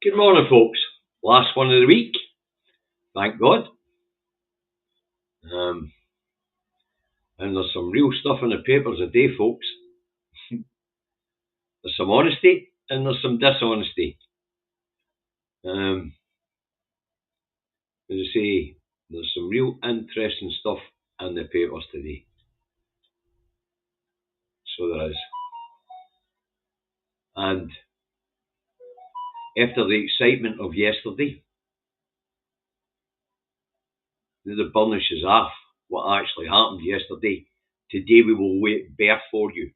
Good morning, folks. Last one of the week, thank God. And there's some real stuff in the papers today, folks. There's some honesty and there's some dishonesty. As I say, there's some real interesting stuff in the papers today. So there is. And after the excitement of yesterday, the burnishes off what actually happened yesterday. Today we will lay it bare for you.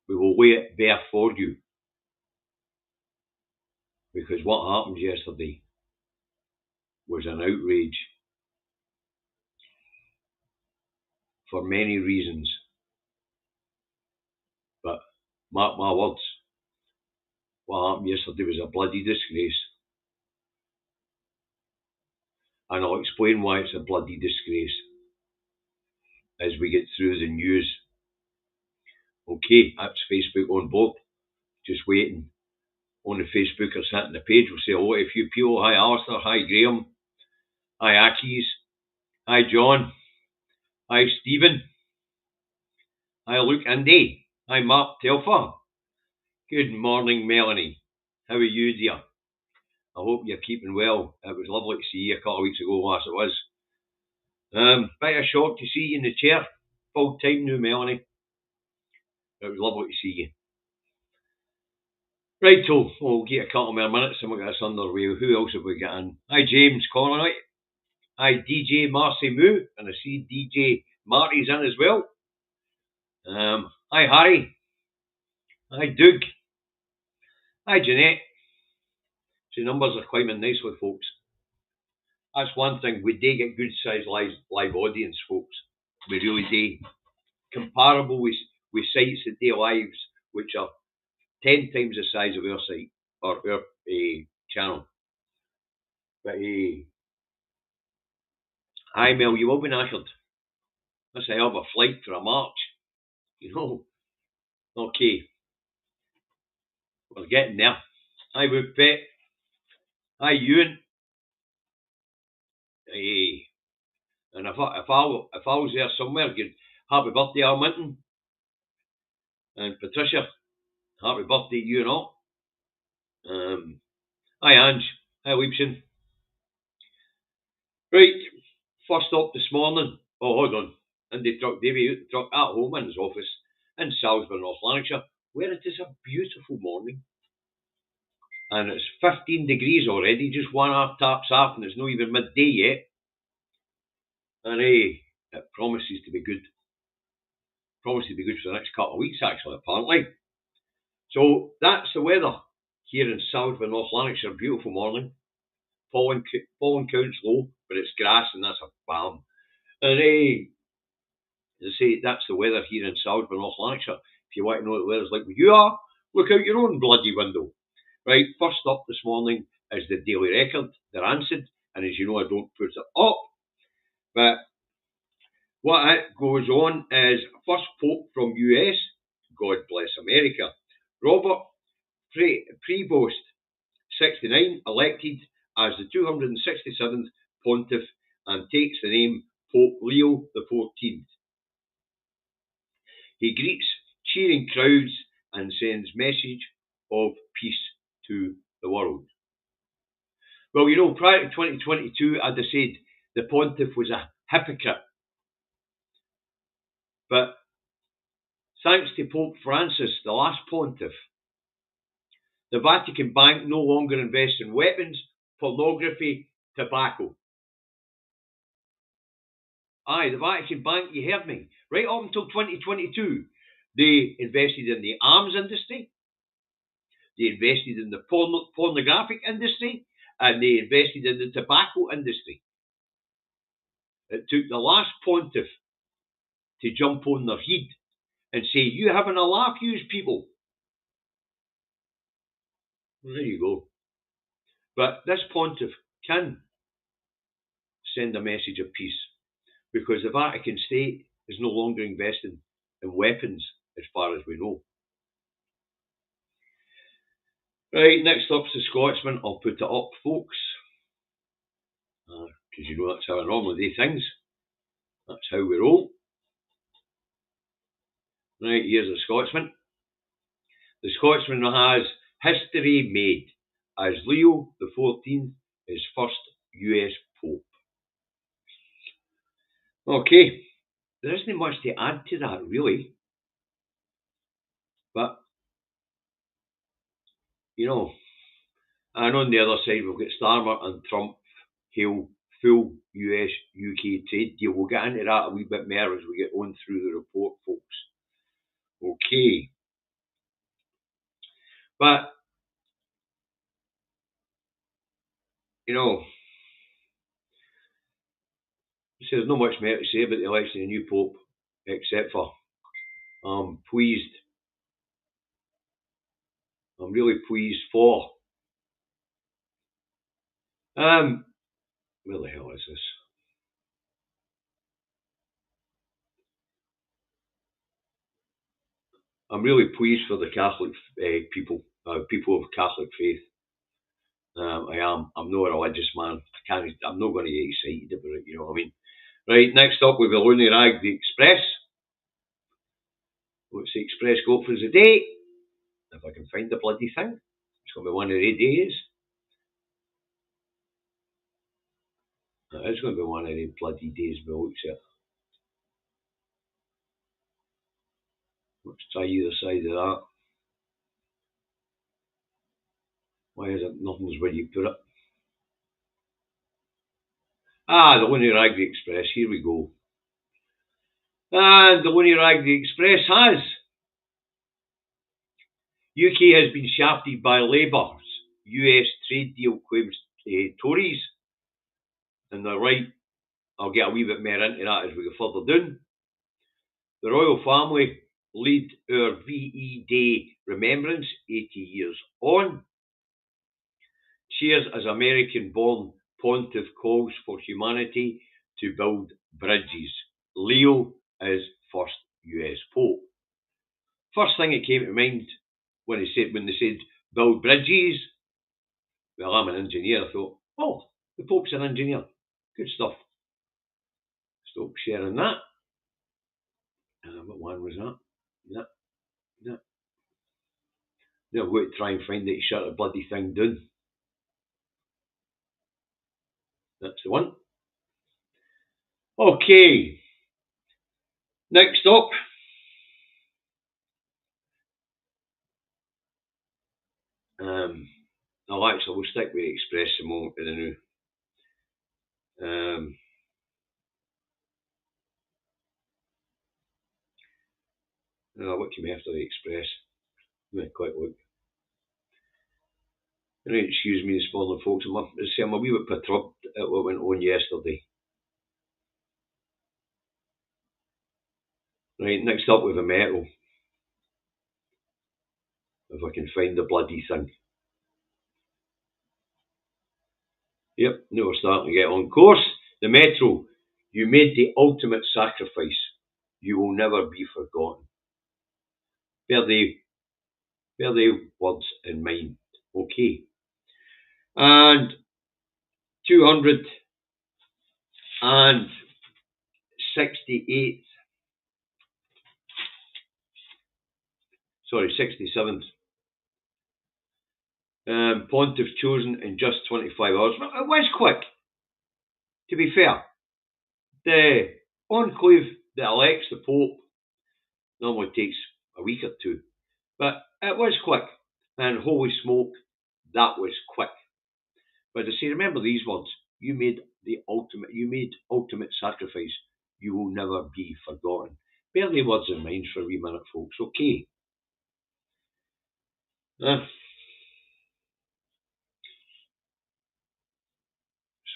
We will lay it bare for you. Because what happened yesterday was an outrage for many reasons. But mark my words, what happened yesterday was a bloody disgrace. And I'll explain why it's a bloody disgrace as we get through the news. Okay, that's Facebook on board. Just waiting. On the Facebookers hitting the page, we'll say hello to a few people. Hi Alistair, hi Graham, hi Akis, hi John, hi Stephen, hi Luke Indy, hi Mark Telfer. Good morning, Melanie. How are you, dear? I hope you're keeping well. It was lovely to see you a couple of weeks ago, as it was. Bit of a shock to see you in the chair. Full time now, Melanie. It was lovely to see you. Right, so we'll get a couple more minutes and we'll get this underway. Who else have we got in? Hi, James Conroy. Hi, DJ Marcy Moo. And I see DJ Marty's in as well. Hi, Harry. Hi, Doug. Hi, Jeanette. The numbers are climbing nicely, folks. That's one thing. We do get good sized live audience, folks. We really do. Comparable with sites that do lives, which are 10 times the size of our site or our channel. But hi Mel, you will be knackered. That's a hell of a flight for a march. You know. Okay. We're getting there. Hi Woodpet. Hi Ewan. Hey. And if I was there somewhere, good happy birthday, Arminton. And Patricia, happy birthday, you and all. Hi Ange. Hi Liebson. Right, first up this morning. Oh, hold on. Andy Truck Davy Truck at home in his office in Salisbury, North Lanarkshire, where it is a beautiful morning. And it's 15 degrees already, just one half taps off, and it's not even midday yet. And it promises to be good. Promises to be good for the next couple of weeks, actually, apparently. So that's the weather here in Salisbury, North Lanarkshire. Beautiful morning. Pollen count's low, but it's grass, and that's a balm. And as I say, that's the weather here in Salisbury, North Lanarkshire. If you want to know what the weather's like where you are, look out your own bloody window. Right, first up this morning is the Daily Record. They're answered, and as you know, I don't put it up. But what goes on is first Pope from US, God bless America, Robert Prevost, 69, elected as the 267th Pontiff and takes the name Pope Leo XIV. He greets cheering crowds and sends message of peace to the world. Well, you know, prior to 2022, I'd have said the Pontiff was a hypocrite. But thanks to Pope Francis, the last Pontiff, the Vatican Bank no longer invests in weapons, pornography, tobacco. Aye, the Vatican Bank, you heard me. Right up until 2022, they invested in the arms industry, they invested in the pornographic industry, and they invested in the tobacco industry. It took the last Pontiff to jump on their head and say, "You having a laugh, you people?" Well, there you go. But this Pontiff can send a message of peace because the Vatican State is no longer investing in weapons as far as we know. Right, next up's the Scotsman. I'll put it up, folks. Because you know that's how I normally do things. That's how we roll. Right, here's the Scotsman. The Scotsman has history made as Leo XIV is first US Pope. Okay, there isn't much to add to that, really. But, you know, and on the other side, we've got Starmer and Trump hail full US UK trade deal. We'll get into that a wee bit more as we get on through the report, folks. Okay. But, you know, so there's not much more to say about the election of the new Pope, except for I'm pleased. I'm really pleased for. Where the hell is this? I'm really pleased for the Catholic people, people of Catholic faith. I am. I'm not a religious man. I'm not going to get excited about it. You know what I mean? Right. Next up, we've got Lonely Rag, the Express. What's the Express got for us today? If I can find the bloody thing, it's going to be one of the days. It is going to be one of the bloody days. By looks at. Let's try either side of that. Why is it nothing's where you put it? The Lonely Rag, the Express. Here we go. And the Lonely Rag, the Express has. UK has been shafted by Labour's US trade deal claims Tories. And they're right. I'll get a wee bit more into that as we go further down. The royal family lead our VE Day remembrance 80 years on. Cheers as American-born pontiff calls for humanity to build bridges. Leo is first US Pope. First thing that came to mind when they said build bridges. Well, I'm an engineer. I thought, oh, the Pope's an engineer. Good stuff. Stop sharing that. What one was that? No. Now I've got to try and find it to shut the bloody thing down. That's the one. Okay. Next up. We'll stick with Express a moment for the new. What came after the Express? Let me quick look. Excuse me this morning, folks. I'm a wee bit perturbed at what went on yesterday. Right, next up with a Metro. If I can find the bloody thing. Yep, now we're starting to get on course. The Metro. You made the ultimate sacrifice. You will never be forgotten. Bear the words in mind. Okay. And 268th, 67th. Pontiff chosen in just 25 hours. It was quick, to be fair. The enclave that elects the Pope normally takes a week or two. But it was quick. And holy smoke, that was quick. But I say, remember these words. You made ultimate sacrifice. You will never be forgotten. Bear the words in mind for a wee minute, folks. Okay.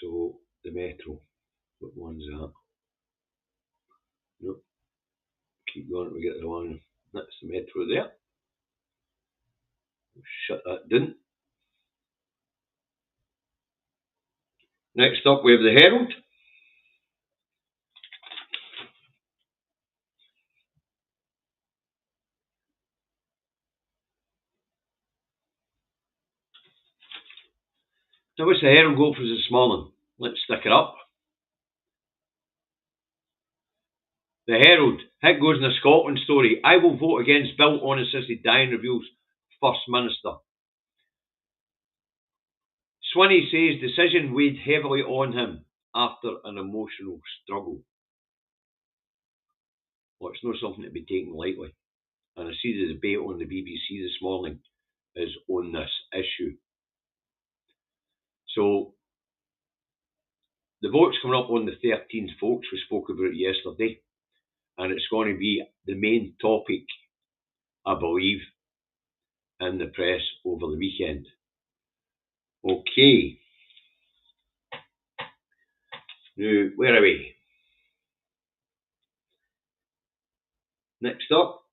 So, the Metro. What one's that? Nope. Keep going, we get the one. That's the Metro there. Shut that down. Next up, we have the Herald. Now, what's the Herald got for us this morning? Let's stick it up. The Herald. Here goes in the Scotland story. I will vote against bill on assisted dying, reveals First Minister. Swinney says decision weighed heavily on him after an emotional struggle. Well, it's not something to be taken lightly. And I see the debate on the BBC this morning is on this issue. So, the vote's coming up on the 13th, folks. We spoke about it yesterday. And it's going to be the main topic, I believe, in the press over the weekend. Okay. Now, where are we? Next up,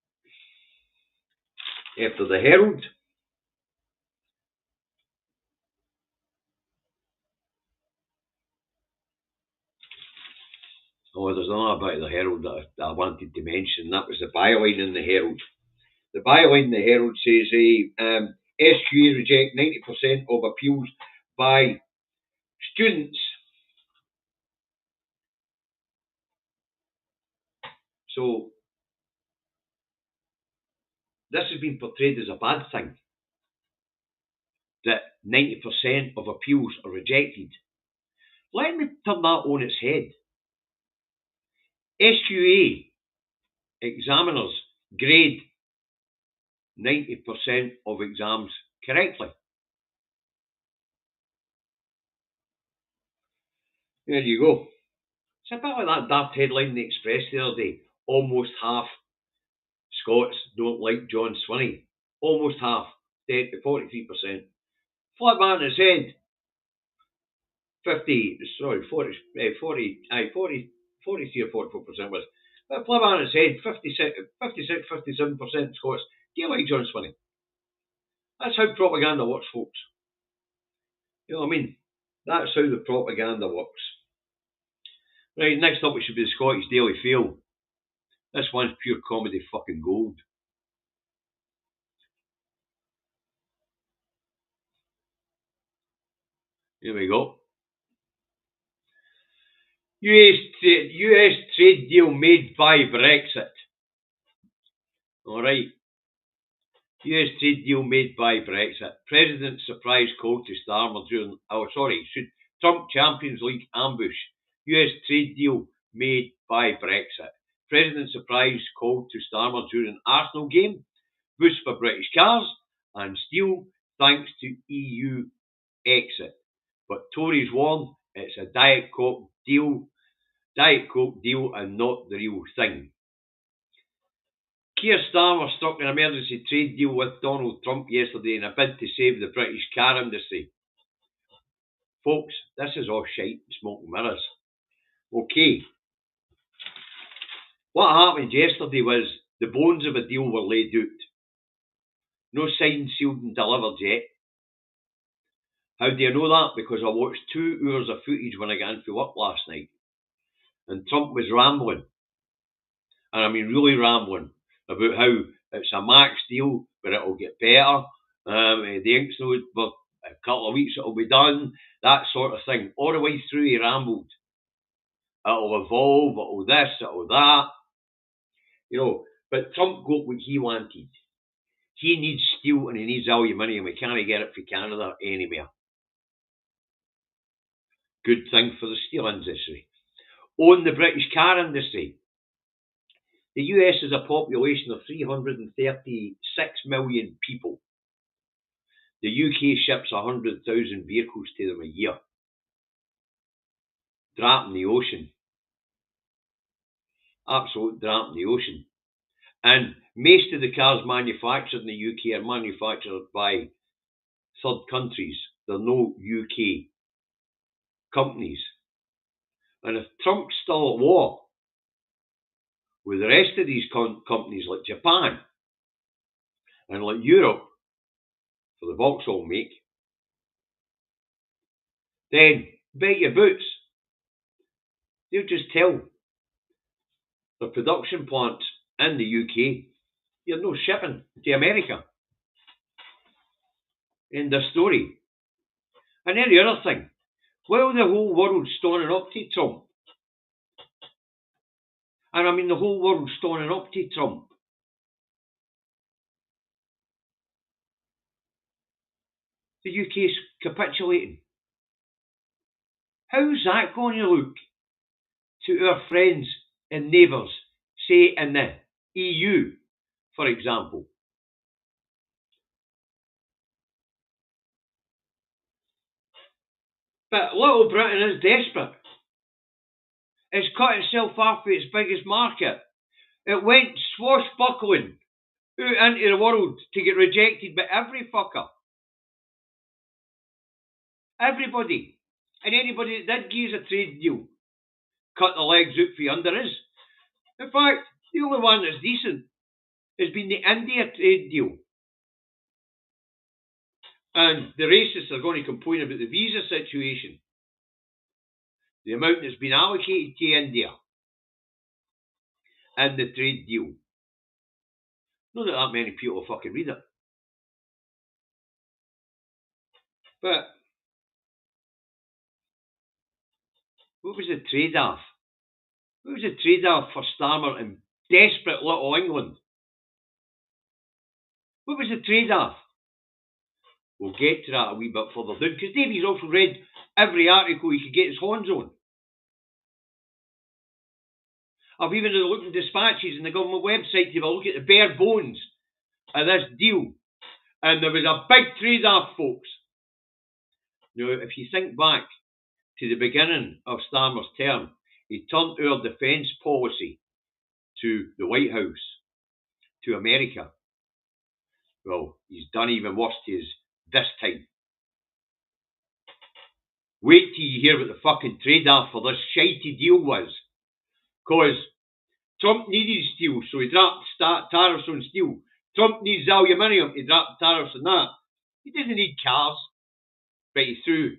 after the Herald. Oh, there's another bit of the Herald that I wanted to mention. That was the byline in the Herald. The byline in the Herald says SQA reject 90% of appeals by students. So, this has been portrayed as a bad thing, that 90% of appeals are rejected. Let me turn that on its head. SQA examiners grade 90% of exams correctly. There you go. It's a bit like that daft headline in the Express the other day. Almost half Scots don't like John Swinney. Almost half. 43%. Flip that on its head. 43 or 44% was. But flip that on its head. 57% Scots do you like John Swinney. That's how propaganda works, folks. You know what I mean? That's how the propaganda works. Right, next up it should be the Scottish Daily Fail. This one's pure comedy fucking gold. Here we go. US trade deal made by Brexit. Alright. US trade deal made by Brexit. President's surprise call to Starmer during... Trump Champions League ambush. US trade deal made by Brexit. President's surprise call to Starmer during Arsenal game. Boost for British cars and steel thanks to EU exit. But Tories warn it's a Diet Coke deal and not the real thing. Keir Starmer struck an emergency trade deal with Donald Trump yesterday in a bid to save the British car industry. Folks, this is all shite and smoke and mirrors. Okay. What happened yesterday was the bones of a deal were laid out. No signed, sealed and delivered yet. How do you know that? Because I watched 2 hours of footage when I got into work last night. And Trump was rambling. And I mean really rambling about how it's a max deal, but it'll get better. The ink's no, but a couple of weeks it'll be done. That sort of thing. All the way through he rambled. It'll evolve, it'll this, it'll that. You know, but Trump got what he wanted. He needs steel and he needs aluminium. We can't get it for Canada anywhere. Good thing for the steel industry. On the British car industry, the US has a population of 336 million people. The UK ships 100,000 vehicles to them a year. Drop in the ocean. Absolute drop in the ocean. And most of the cars manufactured in the UK are manufactured by third countries. They're no UK companies. And if Trump's still at war with the rest of these companies like Japan and like Europe, for the Vauxhall make, then bet your boots they'll just tell the production plants in the UK you're no shipping to America. End of story. And then the other thing, while the whole world's stoning up to Trump, and I mean the whole world's stoning up to Trump, the UK's capitulating. How's that going to look to our friends and neighbours, say in the EU, for example? But Little Britain is desperate. It's cut itself off its biggest market. It went swashbuckling out into the world to get rejected by every fucker. Everybody. And anybody that did give us a trade deal cut the legs out from under us. In fact, the only one that's decent has been the India trade deal. And the racists are going to complain about the visa situation. The amount that's been allocated to India and the trade deal. Not that many people fucking read it. But what was the trade-off? What was the trade-off for Starmer in desperate little England? What was the trade-off? We'll get to that a wee bit further down, because Davies also read every article he could get his hands on. I've even looked at dispatches in the government website to have a look at the bare bones of this deal. And there was a big trade-off, folks. Now, if you think back to the beginning of Starmer's term, he turned our defence policy to the White House, to America. Well, he's done even worse to us this time. Wait till you hear what the fucking trade-off for this shitey deal was. Because Trump needed steel, so he dropped tariffs on steel. Trump needs aluminium, he dropped tariffs on that. He didn't need cars, but he threw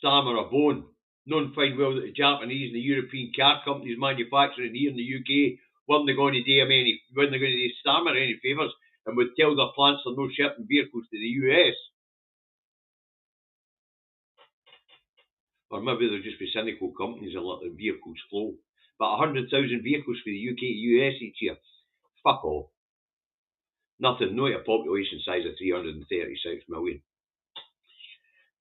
Starmer a bone, knowing fine well that the Japanese and the European car companies manufacturing here in the UK weren't going to do Starmer any favours and would tell their plants they're no shipping vehicles to the US. Or maybe they'll just be cynical companies and let the vehicles flow. But 100,000 vehicles for the UK US each year, fuck off. Nothing, not a population size of 336 million.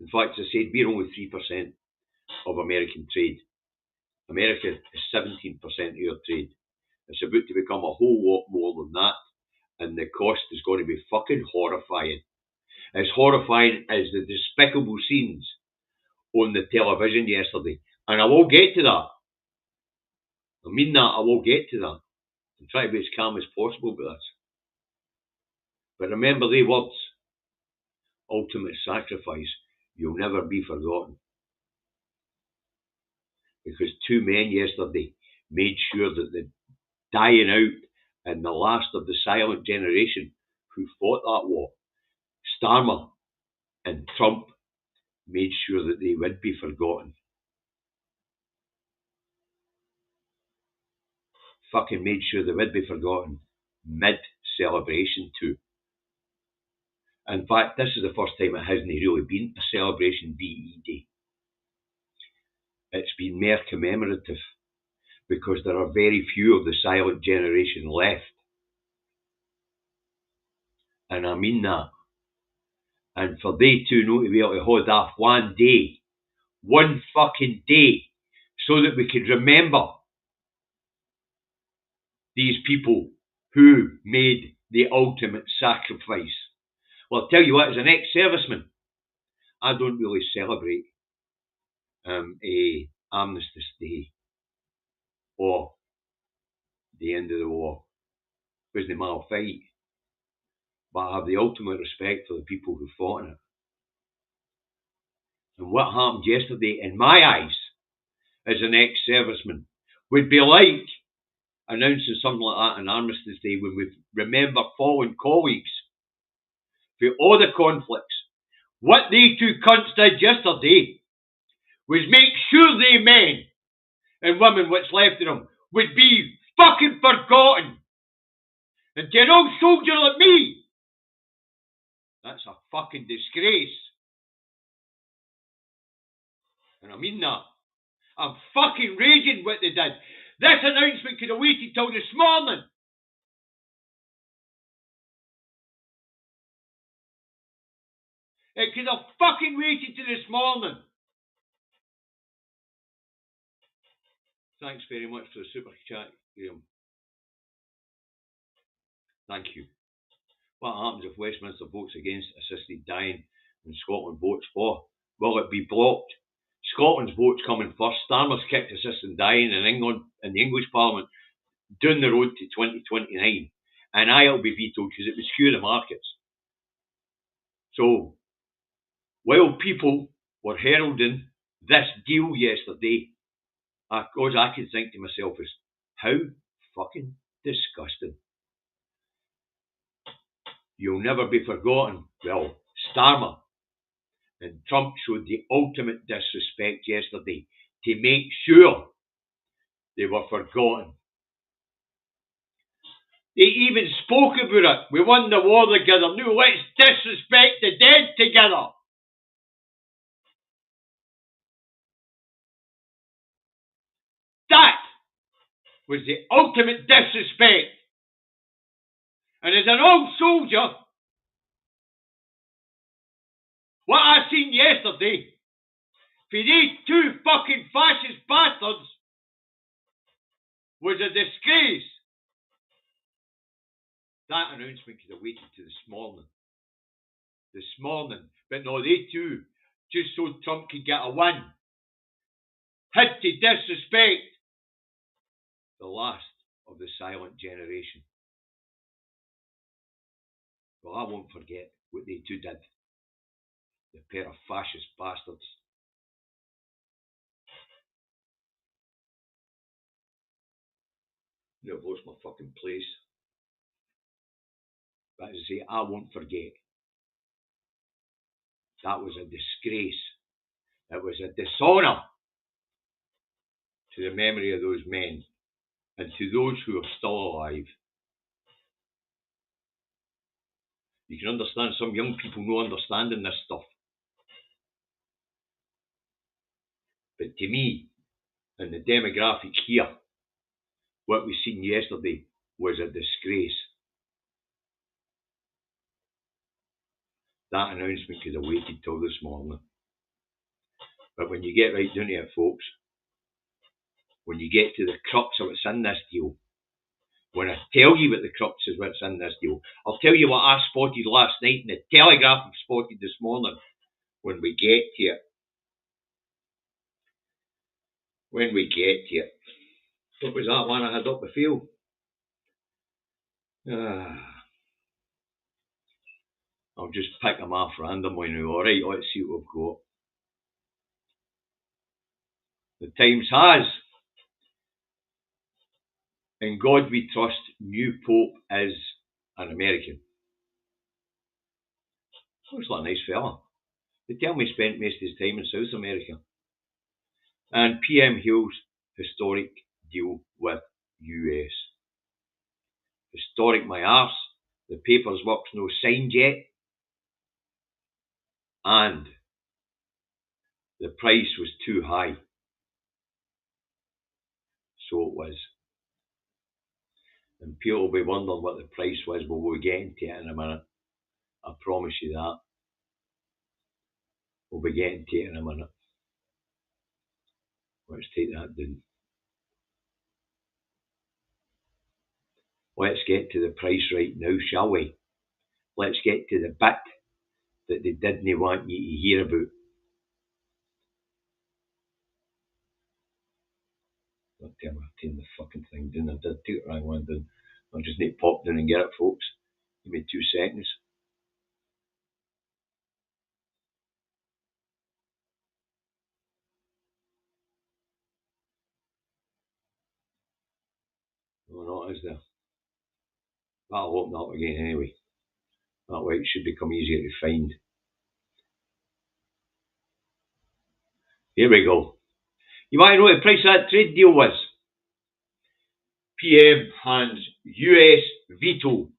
In fact, as I said, we're only 3% of American trade. America is 17% of your trade. It's about to become a whole lot more than that, and the cost is going to be fucking horrifying. As horrifying as the despicable scenes on the television yesterday. And I will get to that. I mean that, I will get to that. I'm trying to be as calm as possible about this. But remember the words, ultimate sacrifice, you'll never be forgotten. Because two men yesterday made sure that the dying out and the last of the silent generation who fought that war, Starmer and Trump, made sure that they would be forgotten. Fucking made sure they would be forgotten mid-celebration too. In fact, this is the first time it hasn't really been a celebration VE Day. It's been more commemorative because there are very few of the silent generation left. And I mean that. And for they two not to be able to hold off one day, one fucking day, so that we could remember these people who made the ultimate sacrifice. Well, I'll tell you what, as an ex-serviceman, I don't really celebrate a Armistice Day or the end of the war. It wasn't my fight. But I have the ultimate respect for the people who fought in it. And what happened yesterday, in my eyes, as an ex-serviceman, would be like announcing something like that on Armistice Day when we remember fallen colleagues for all the conflicts. What they two cunts did yesterday was make sure they men and women, what's left of them, would be fucking forgotten. And to an old soldier like me, that's a fucking disgrace. And I mean that. I'm fucking raging what they did. This announcement could have waited till this morning. It could have fucking waited till this morning. Thanks very much for the super chat, Graham. Thank you. What happens if Westminster votes against assisted dying and Scotland votes for? Will it be blocked? Scotland's votes coming first. Starmer's kicked assisted dying in England in the English Parliament down the road to 2029, and I'll be vetoed because it would skew the markets. So, while people were heralding this deal yesterday, all I could think to myself is, how fucking disgusting. You'll never be forgotten. Well, Starmer and Trump showed the ultimate disrespect yesterday to make sure they were forgotten. They even spoke about it. We won the war together. Now let's disrespect the dead together. That was the ultimate disrespect. And as an old soldier, what I seen yesterday, for these two fucking fascist bastards, was a disgrace. That announcement could have waited to this morning. This morning. But no, they too, just so Trump could get a win, had to disrespect the last of the silent generation. Well, I won't forget what they two did. The pair of fascist bastards. I've lost my fucking place. But as I say, I won't forget. That was a disgrace. It was a dishonour to the memory of those men and to those who are still alive. You can understand some young people not understanding this stuff. But to me, and the demographic here, what we seen yesterday was a disgrace. That announcement could have waited till this morning. But when you get right down to it, folks, when you get to the crux of what's in this deal, when I tell you what the crux is what's in this deal, I'll tell you what I spotted last night and the Telegraph have spotted this morning when we get to it. When we get to it. What was that one I had up the field? I'll just pick them off randomly now. Alright, let's see what we've got. The Times has, in God we trust, new Pope is an American. Looks like a nice fella. They tell me he spent most of his time in South America. And PM hails historic deal with US. Historic my arse. The paperwork's no signed yet. And the price was too high. So it was. And people will be wondering what the price was. Well, we'll get into it in a minute. I promise you that. We'll be getting to it in a minute. Let's take that down. Let's get to the price right now, shall we? Let's get to the bit that they didn't want you to hear about. I'll tell me, I've taken the fucking thing down. I did take the wrong one down. I'll just need to pop down and get it, folks. Give me 2 seconds. Oh, no, it is there. That'll open up again anyway. That way it should become easier to find. Here we go. You want to know what the price of that trade deal was? PM hands US veto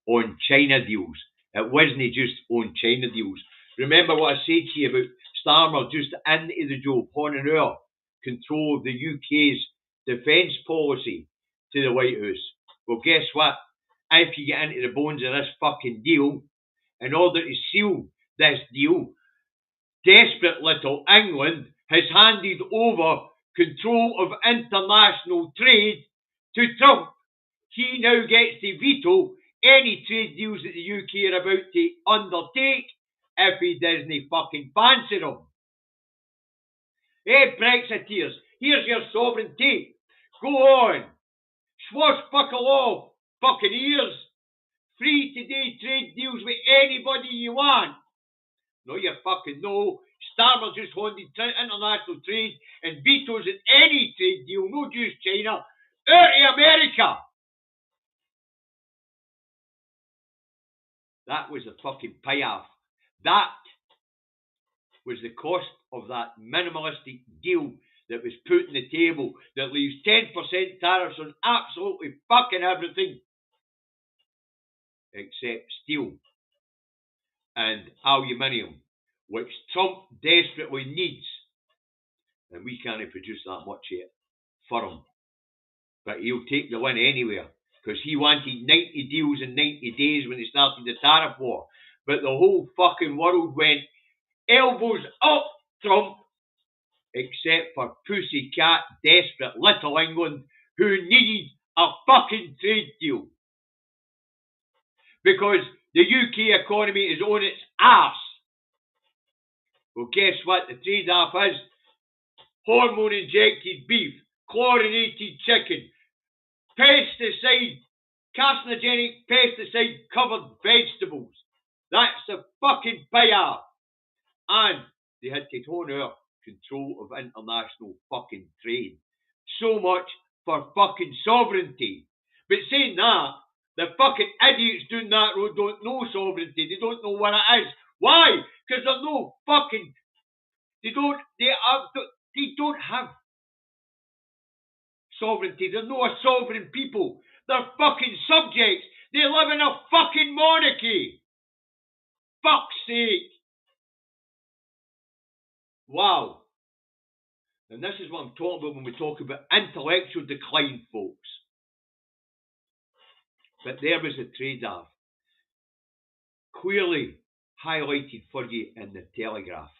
on China deals. It wasn't just on China deals. Remember what I said to you about Starmer just into the job, handing over control of the UK's defence policy to the White House. Well, guess what? If you get into the bones of this fucking deal, in order to seal this deal, desperate little England has handed over control of international trade to Trump. He now gets to veto any trade deals that the UK are about to undertake if he doesn't fucking fancy them. Hey, Brexiteers, here's your sovereignty. Go on. Swashbuckle off, fucking ears. Free today trade deals with anybody you want. No, you fucking no. Starmer just handed international trade and vetoes in any trade deal, no juice China, out of America. That was the fucking payoff. That was the cost of that minimalistic deal that was put on the table that leaves 10% tariffs on absolutely fucking everything except steel and aluminium, which Trump desperately needs. And we can't produce that much yet for him. But he'll take the win anywhere, because he wanted 90 deals in 90 days when he started the tariff war. But the whole fucking world went elbows up Trump, except for pussycat, desperate little England, who needed a fucking trade deal. Because the UK economy is on its arse. Well, guess what the trade-off is? Hormone-injected beef, chlorinated chicken, pesticide, carcinogenic pesticide-covered vegetables. That's the fucking payoff. And they had to turn over control of international fucking trade. So much for fucking sovereignty. But saying that, the fucking idiots doing that road don't know sovereignty. They don't know what it is. Why? Because there's no fucking... They don't have sovereignty. They're not a sovereign people. They're fucking subjects. They live in a fucking monarchy. Fuck's sake. Wow. And this is what I'm talking about when we talk about intellectual decline, folks. But there was a trade-off. Clearly highlighted for you in the Telegraph.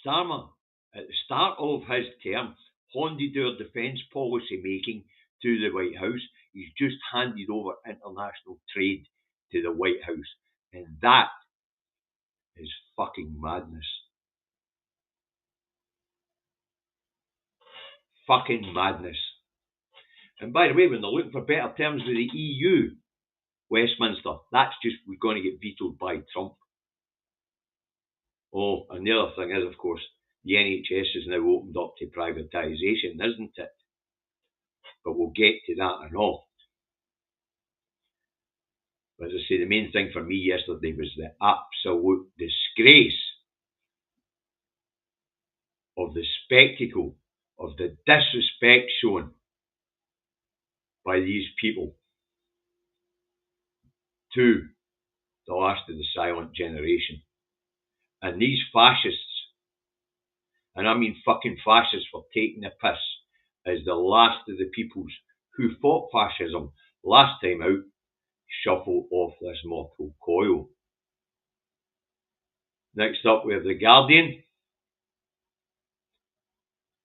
Starmer, at the start of his term, handed over defence policy making to the White House. He's just handed over international trade to the White House. And that is fucking madness. Fucking madness. And by the way, when they're looking for better terms with the EU, Westminster, that's just we're going to get vetoed by Trump. Oh, and the other thing is, of course, the NHS is now opened up to privatisation, isn't it? But we'll get to that and all. As I say, the main thing for me yesterday was the absolute disgrace of the spectacle of the disrespect shown by these people to the last of the silent generation. And these fascists, and I mean fucking fascists for taking the piss, as the last of the peoples who fought fascism last time out shuffle off this mortal coil. Next up we have The Guardian.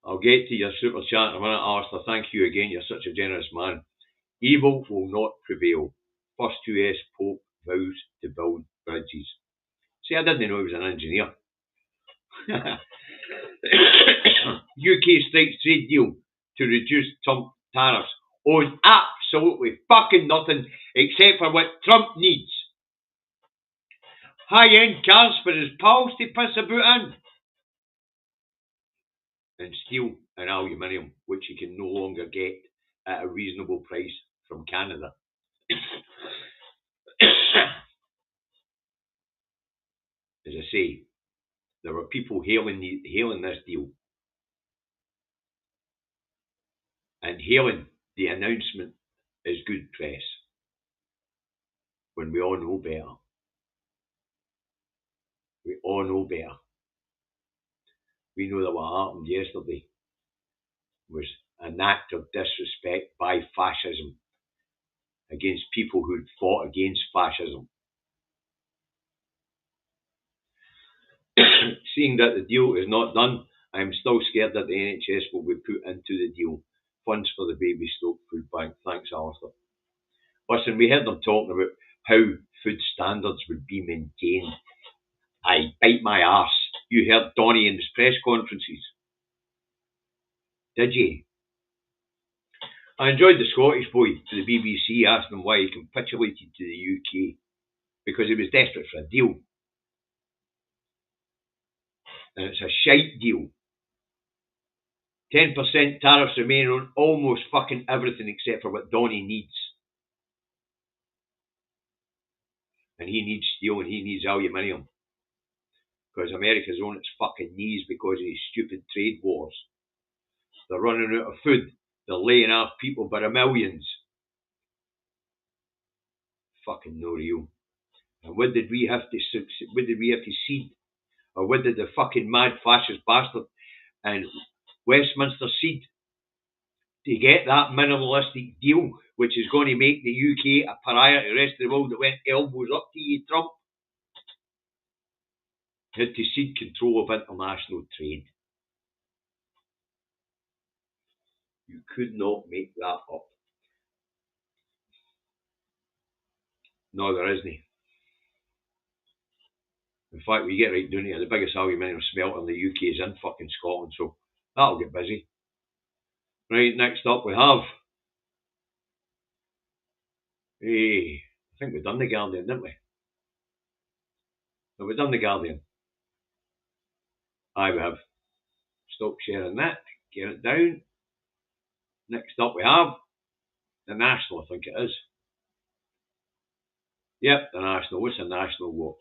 I'll get to your super chat in a minute, Alistair. Thank you again, you're such a generous man. Evil will not prevail. First US Pope vows to build bridges. See, I didn't know he was an engineer. UK strikes trade deal to reduce Trump tariffs on absolutely fucking nothing except for what Trump needs. High-end cars for his pals to piss about in. And steel and aluminium, which you can no longer get at a reasonable price from Canada. As I say, there were people hailing this deal and hailing the announcement as good press when we all know better. We all know better. We know that what happened yesterday was an act of disrespect by fascism against people who'd fought against fascism. Seeing that the deal is not done, I am still scared that the NHS will be put into the deal. Funds for the baby stoke food bank. Thanks, Alistair. Listen, we heard them talking about how food standards would be maintained. I bite my arse. You heard Donny in his press conferences. Did you? I enjoyed the Scottish boy to the BBC asking him why he capitulated to the UK. Because he was desperate for a deal. And it's a shite deal. 10% tariffs remain on almost fucking everything except for what Donny needs. And he needs steel and he needs aluminium. Because America's on its fucking knees because of these stupid trade wars. They're running out of food. They're laying off people by the millions. Fucking no real. And what did we have to cede? Or what did the fucking mad fascist bastard and Westminster cede to get that minimalistic deal, which is going to make the UK a pariah to the rest of the world that went elbows up to you, Trump? Had to cede control of international trade. You could not make that up. No, there isn't. In fact, we get right down here, the biggest aluminium smelter in the UK is in fucking Scotland, so that'll get busy. Right, next up we have... I think we've done the Guardian, didn't we? Have we done the Guardian? Aye, we have. Stop sharing that. Get it down. Next up we have the National, I think it is. Yep, the National. What's the National what?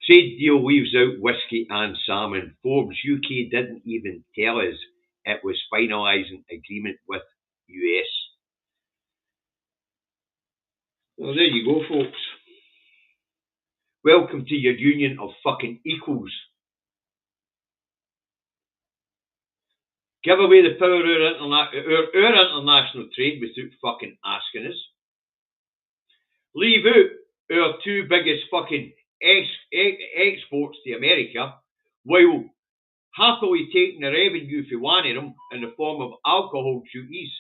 Trade deal leaves out whiskey and salmon. Forbes UK didn't even tell us it was finalising agreement with US. Well, there you go, folks. Welcome to your union of fucking equals. Give away the power of our international trade without fucking asking us. Leave out our two biggest fucking exports to America while happily taking the revenue for one of them in the form of alcohol duties.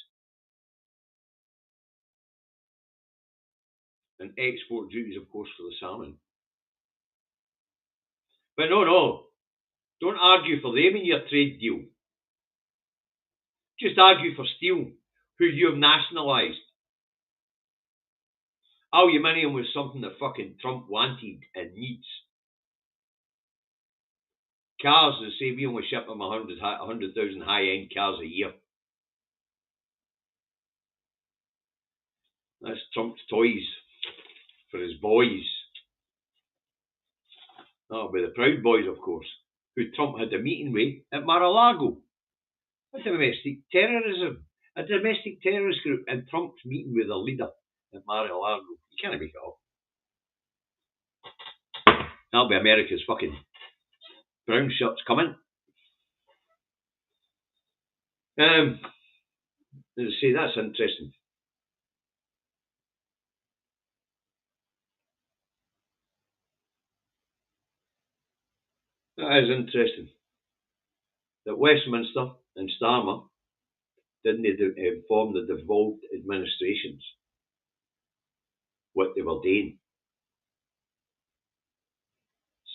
And export duties, of course, for the salmon. But no. Don't argue for them in your trade deal. Just argue for steel, who you've nationalised. Aluminium was something that fucking Trump wanted and needs. Cars, they say we only ship them 100,000 high-end cars a year. That's Trump's toys for his boys. That'll be the Proud Boys, of course, who Trump had a meeting with at Mar-a-Lago. A domestic terrorist group, and Trump's meeting with a leader at Mar-a-Lago. You can't make it up. That'll be America's fucking brown shirts coming. As I say, that's interesting. That is interesting. That Westminster and Starmer didn't inform the devolved administrations what they were doing.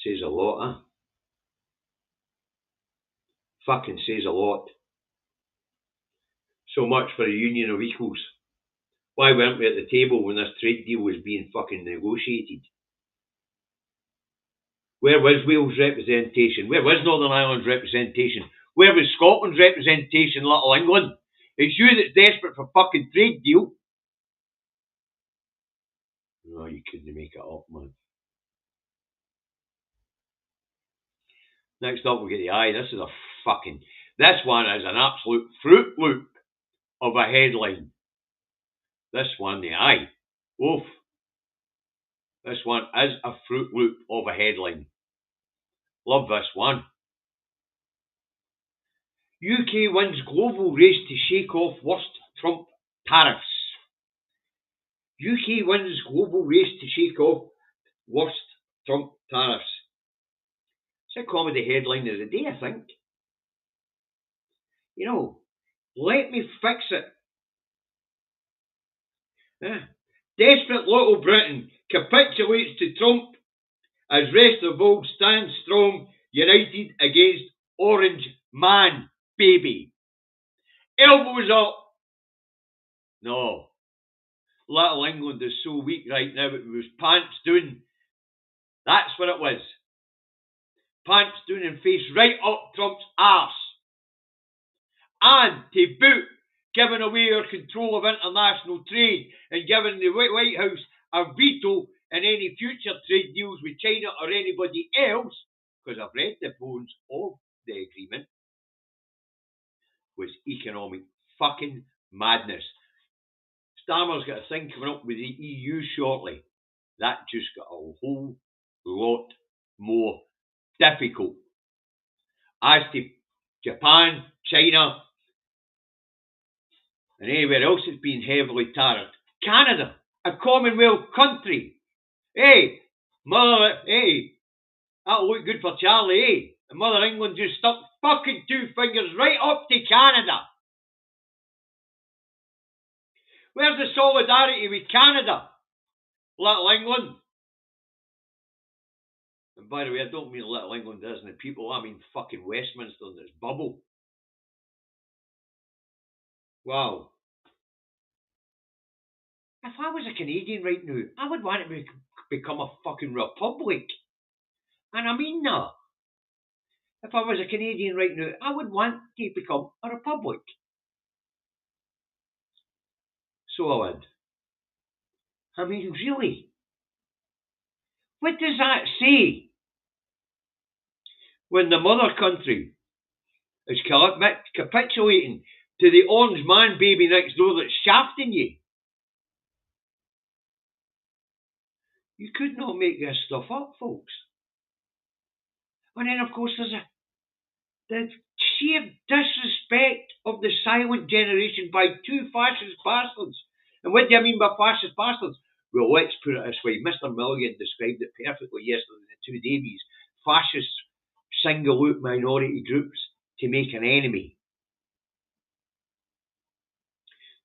Says a lot, huh? Fucking says a lot. So much for a union of equals. Why weren't we at the table when this trade deal was being fucking negotiated? Where was Wales' representation? Where was Northern Ireland's representation? Where was Scotland's representation, little England? It's you that's desperate for fucking trade deal. No, you couldn't make it up, man. Next up, we get the eye. This one is an absolute Fruit Loop of a headline. This one, the eye. Oof. This one is a Fruit Loop of a headline. Love this one. UK wins global race to shake off worst Trump tariffs. UK wins global race to shake off worst Trump tariffs. It's a comedy headline of the day, I think. You know, let me fix it. Desperate little Britain capitulates to Trump as rest of the world stands strong, united against Orange Man, baby. Elbows up. No. Little England is so weak right now, it was pants down. That's what it was. Pants down and face right up Trump's arse. And to boot, giving away our control of international trade and giving the White House a veto in any future trade deals with China or anybody else, because I've read the bones of the agreement, was economic fucking madness. Starmer's got a thing coming up with the EU shortly. That just got a whole lot more difficult. As to Japan, China, and anywhere else that's been heavily tariffed. Canada, a Commonwealth country. Hey, that'll look good for Charlie, eh? And Mother England just stuck fucking two fingers right up to Canada. Where's the solidarity with Canada? Little England. And by the way, I don't mean Little England isn't it people, I mean fucking Westminster and its bubble. Wow. If I was a Canadian right now, I would want to become a fucking republic. And I mean that. If I was a Canadian right now, I would want to become a republic. So I would. I mean, really? What does that say? When the mother country is capitulating to the orange man baby next door that's shafting you. You could not make this stuff up, folks. And then, of course, there's the sheer disrespect of the silent generation by two fascist bastards. And what do I mean by fascist bastards? Well, let's put it this way. Mr. Milligan described it perfectly yesterday in the Two Davies. Fascists single out minority groups to make an enemy.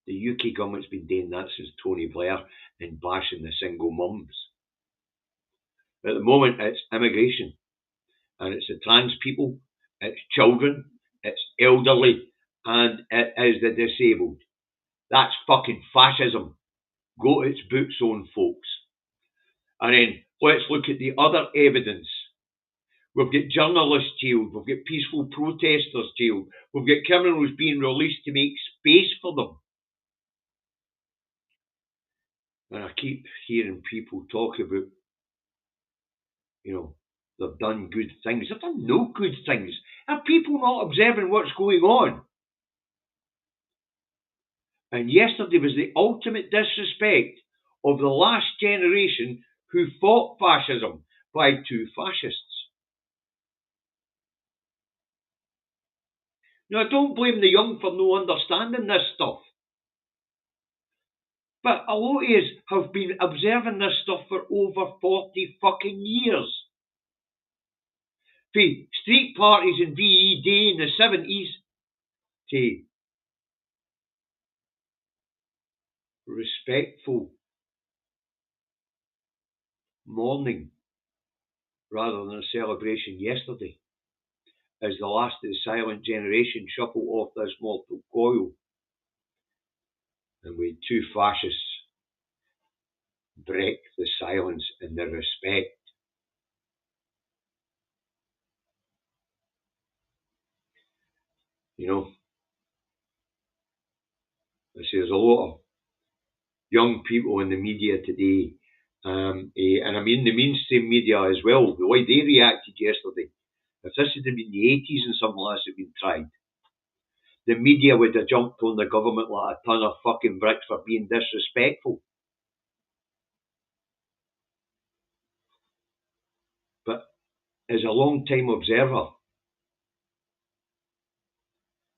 The UK government's been doing that since Tony Blair and bashing the single mums. At the moment, it's immigration. And it's the trans people, it's children, it's elderly, and it is the disabled. That's fucking fascism. Go to its boots on, folks. And then let's look at the other evidence. We've got journalists jailed, we've got peaceful protesters jailed, we've got criminals being released to make space for them. And I keep hearing people talk about, they've done good things. They've done no good things. Are people not observing what's going on? And yesterday was the ultimate disrespect of the last generation who fought fascism by two fascists. Now, don't blame the young for no understanding this stuff. But a lot of us have been observing this stuff for over 40 fucking years. From street parties in VE Day in the 70s to respectful mourning rather than a celebration yesterday as the last of the silent generation shuffled off this mortal coil. And we two fascists break the silence and the respect. I see there's a lot of young people in the media today, and I mean the mainstream media as well, the way they reacted yesterday. If this had been the 80s and something like this had been tried, the media would have jumped on the government like a ton of fucking bricks for being disrespectful. But as a long-time observer,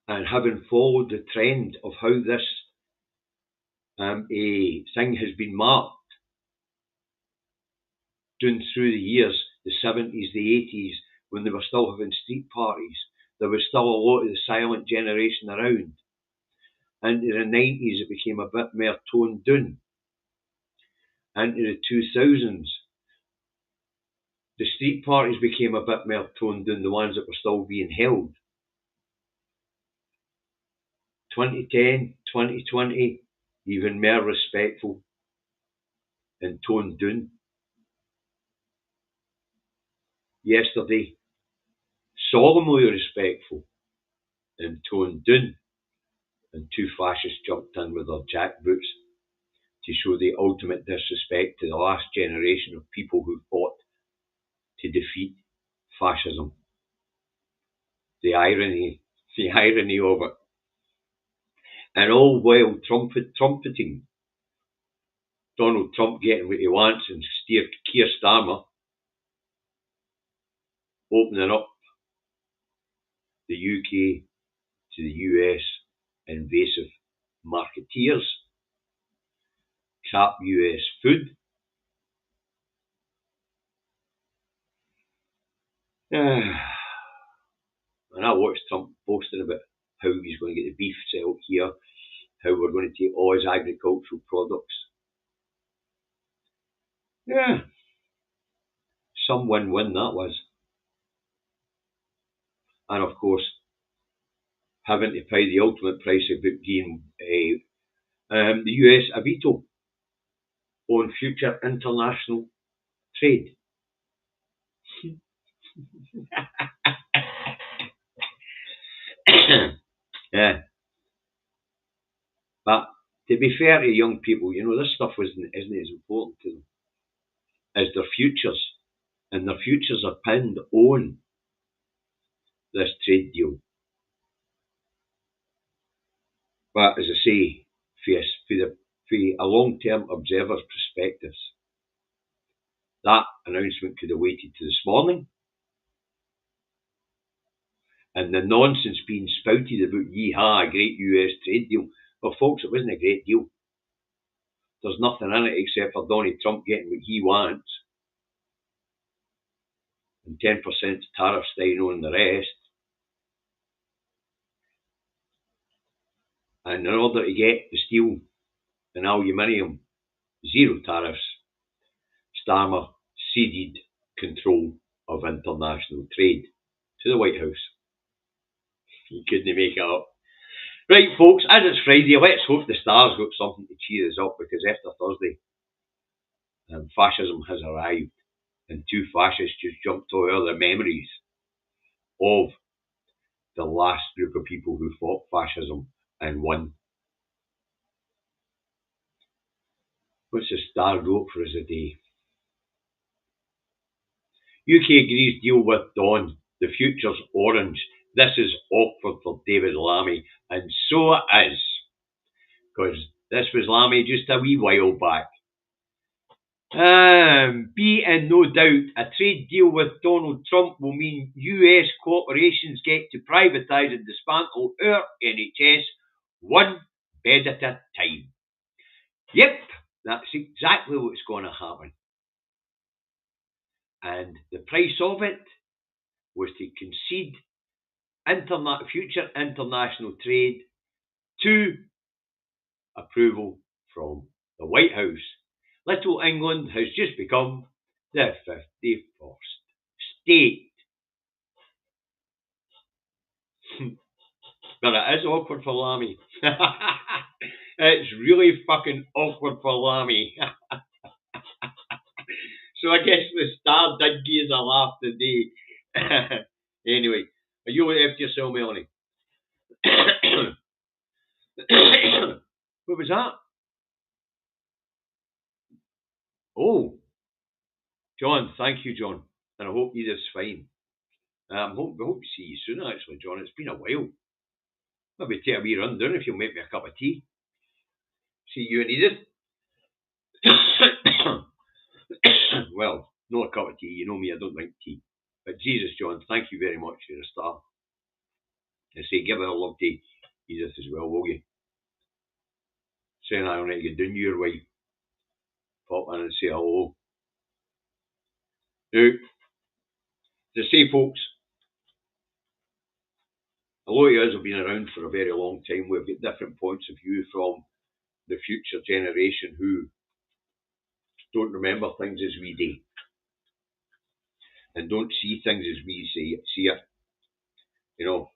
And having followed the trend of how this a thing has been marked down through the years, the 70s, the 80s, when they were still having street parties, there was still a lot of the silent generation around. Into the 90s, it became a bit more toned down. Into the 2000s, the street parties became a bit more toned down, the ones that were still being held. 2010, 2020, even more respectful and toned down. Yesterday, solemnly respectful and toned down. And two fascists jumped in with their jackboots to show the ultimate disrespect to the last generation of people who fought to defeat fascism. The irony of it. And all while trumpeting Donald Trump getting what he wants and Keir Starmer opening up the UK to the US invasive marketeers, cap US food. And I watched Trump posting about how he's going to get the beef settled here, how we're going to take all his agricultural products. Yeah, some win-win that was. And of course, having to pay the ultimate price of it being the US a veto on future international trade. Yeah. But to be fair to young people, this stuff isn't as important to them as their futures. And their futures are pinned on this trade deal. But as I say, for a long-term observer's perspectives, that announcement could have waited to this morning. And the nonsense being spouted about, a great US trade deal. Well, folks, it wasn't a great deal. There's nothing in it except for Donald Trump getting what he wants. And 10% tariff staying on the rest. And in order to get the steel and aluminium, zero tariffs, Starmer ceded control of international trade to the White House. He couldn't make it up. Right, folks, as it's Friday, let's hope the stars got something to cheer us up, because after Thursday, fascism has arrived, and two fascists just jumped to all the memories of the last group of people who fought fascism and won. What's the star wrote for us today? UK agrees deal with Dawn. The future's orange. This is awkward for David Lammy, and so it is, because this was Lammy just a wee while back. Be in no doubt, a trade deal with Donald Trump will mean US corporations get to privatise and dismantle our NHS one bed at a time. Yep, that's exactly what's going to happen. And the price of it was to concede future international trade to approval from the White House. Little England has just become the 51st state. But it is awkward for Lammy. It's really fucking awkward for Lammy. So I guess the star did give us a laugh today. Anyway, are you after yourself, Melanie? What was that? Oh, John, thank you, John. And I hope Edith's fine. I hope to see you soon, actually, John. It's been a while. Maybe take a wee run down if you'll make me a cup of tea. See you and Edith. Well, not a cup of tea. You know me, I don't drink tea. But Jesus, John, thank you very much. You're a star. And say, give our love to Edith as well, will you? Saying I'll need to get down your way. Pop in and say hello. Now, to say, folks, a lot of us have been around for a very long time. We've got different points of view from the future generation who don't remember things as we do and don't see things as we see it. You know,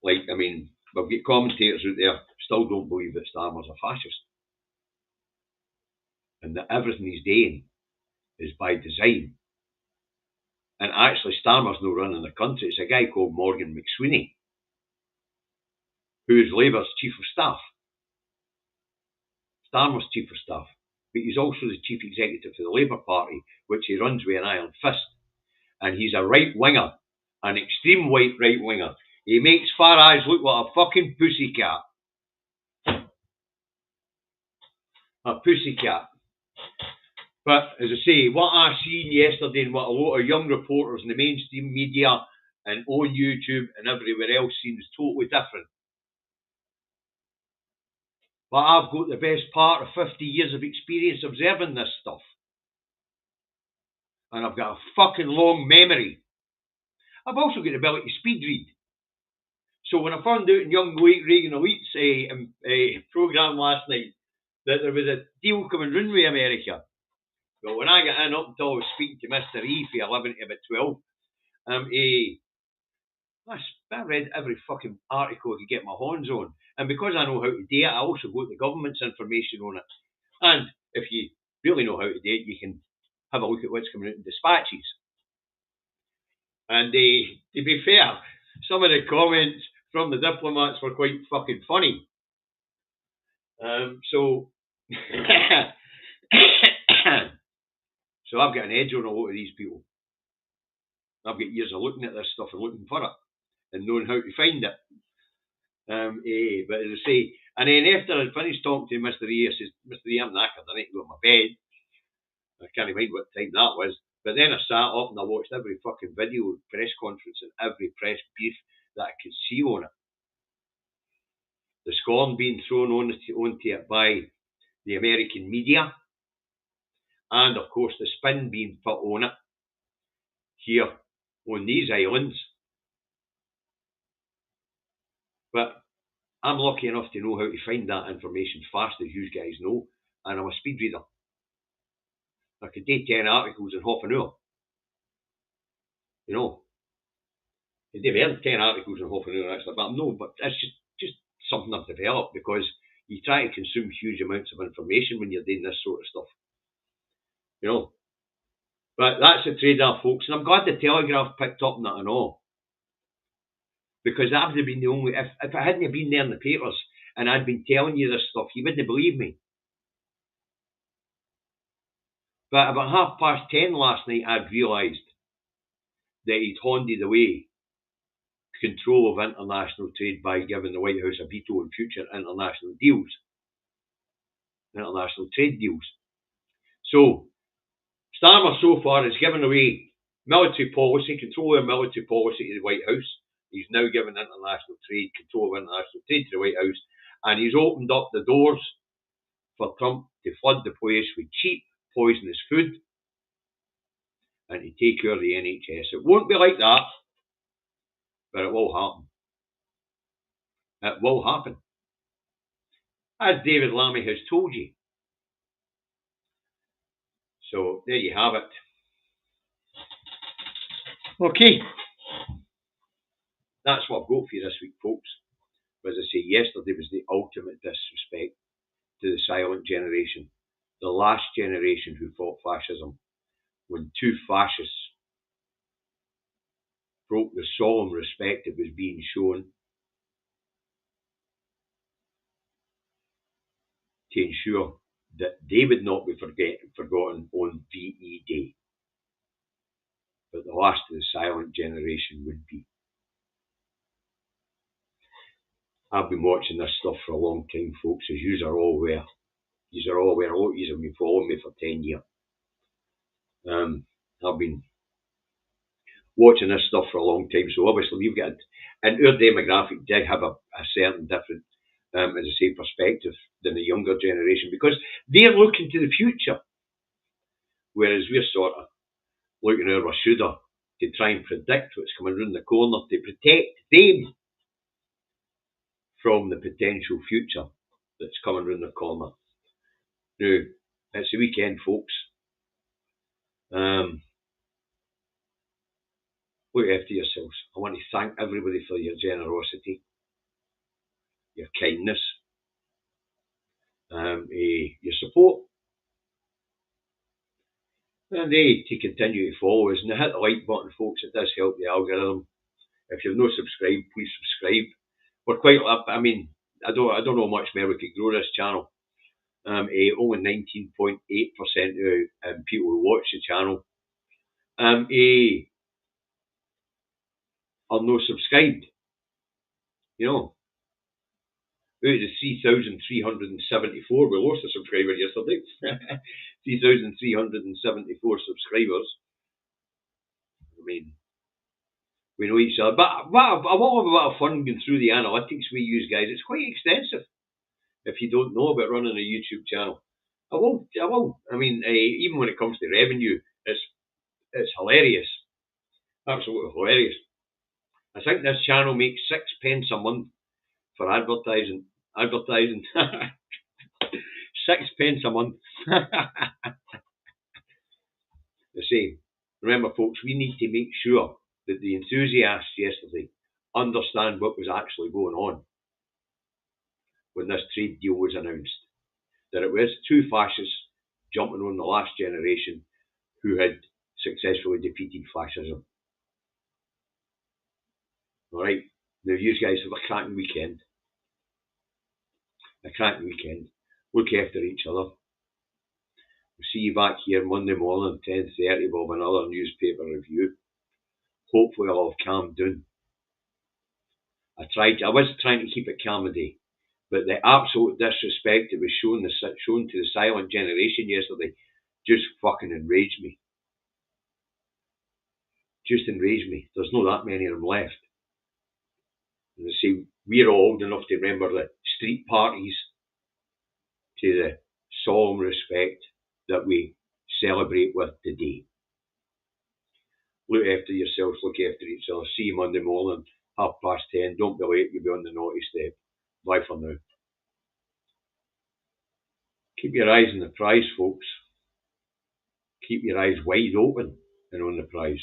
like, I mean, we've got commentators out there still don't believe that Starmer's a fascist and that everything he's doing is by design. And actually, Starmer's not running the country. It's a guy called Morgan McSweeney, who is Labour's chief of staff. Starmer's chief of staff. But he's also the chief executive for the Labour Party, which he runs with an iron fist. And he's a right-winger, an extreme white right-winger. He makes Farage look like a fucking pussycat. A pussycat. But, as I say, what I seen yesterday and what a lot of young reporters in the mainstream media and on YouTube and everywhere else seen is totally different. But I've got the best part of 50 years of experience observing this stuff. And I've got a fucking long memory. I've also got the ability to speed read. So when I found out in Young Reagan Elite's programme last night that there was a deal coming round with America, well, when I got in up until I was speaking to Mr. E for 11 to about 12, I read every fucking article I could get my hands on. And because I know how to do it, I also got the government's information on it. And if you really know how to do it, you can have a look at what's coming out in dispatches. And to be fair, some of the comments from the diplomats were quite fucking funny. So I've got an edge on a lot of these people. I've got years of looking at this stuff and looking for it and knowing how to find it. But as I say, and then after I'd finished talking to Mr. E, I says, Mr. E, I'm knackered, I need to go to my bed. I can't mind what time that was. But then I sat up and I watched every fucking video, press conference and every press brief that I could see on it. The scorn being thrown onto it by the American media, and of course the spin being put on it here on these islands. But I'm lucky enough to know how to find that information fast, as you guys know, and I'm a speed reader. I could do 10 articles in half an hour. You know, I developed 10 articles in half an hour actually, but that's just something I've developed because you try to consume huge amounts of information when you're doing this sort of stuff. You know, but that's the trade-off, folks, and I'm glad the Telegraph picked up on that and all. Because that would have been the only, if I hadn't been there in the papers and I'd been telling you this stuff, you wouldn't believe me. But about 10:30 last night, I'd realised that he'd handed away control of international trade by giving the White House a veto on future international deals, international trade deals. So, Starmer so far has given away military policy, control of military policy to the White House. He's now given international trade, control of international trade to the White House, and he's opened up the doors for Trump to flood the place with cheap, poisonous food and to take care of the NHS. It won't be like that, but it will happen. It will happen. As David Lammy has told you. So, there you have it. Okay. That's what I've got for you this week, folks. As I say, yesterday was the ultimate disrespect to the silent generation, the last generation who fought fascism, when two fascists broke the solemn respect that was being shown to ensure that they would not be forgotten on VE Day, but the last of the silent generation would be. I've been watching this stuff for a long time, folks, as you are all aware. You are all aware. A lot of you have been following me for 10 years. I've been watching this stuff for a long time, so obviously we've got, and our demographic did have a certain different, as I say, perspective than the younger generation, because they're looking to the future, whereas we're sort of looking over our shoulder to try and predict what's coming around the corner to protect them from the potential future that's coming around the corner. Now, it's the weekend, folks. Look after yourselves. I want to thank everybody for your generosity, your kindness, your support, and to continue to follow us. And hit the like button, folks. It does help the algorithm. If you've not subscribed, please subscribe. We're quite. I mean, I don't know how much more we could grow this channel. Only 19.8% of people who watch the channel are not subscribed. You know, out of the 3,374, we lost a subscriber yesterday. 3,374 subscribers. I mean, we know each other. But I want to have a bit of fun going through the analytics we use, guys. It's quite extensive. If you don't know about running a YouTube channel, I will. I mean, even when it comes to revenue, it's hilarious. Absolutely hilarious. I think this channel makes 6 pence a month for advertising. 6 pence a month. The same. Remember, folks, we need to make sure that the enthusiasts yesterday understand what was actually going on when this trade deal was announced. That it was two fascists jumping on the last generation who had successfully defeated fascism. Alright, now you guys have a cracking weekend. Look after each other. We'll see you back here Monday morning, 10:30, with another newspaper review. Hopefully I'll have calmed down. I was trying to keep it calm today, but the absolute disrespect that was shown to the silent generation yesterday just fucking enraged me. There's not that many of them left. And they say we're all old enough to remember the street parties, to the solemn respect that we celebrate with today. Look after yourselves, look after each other. See you Monday morning, 10:30. Don't be late, you'll be on the naughty step. Bye for now. Keep your eyes on the prize, folks. Keep your eyes wide open and on the prize.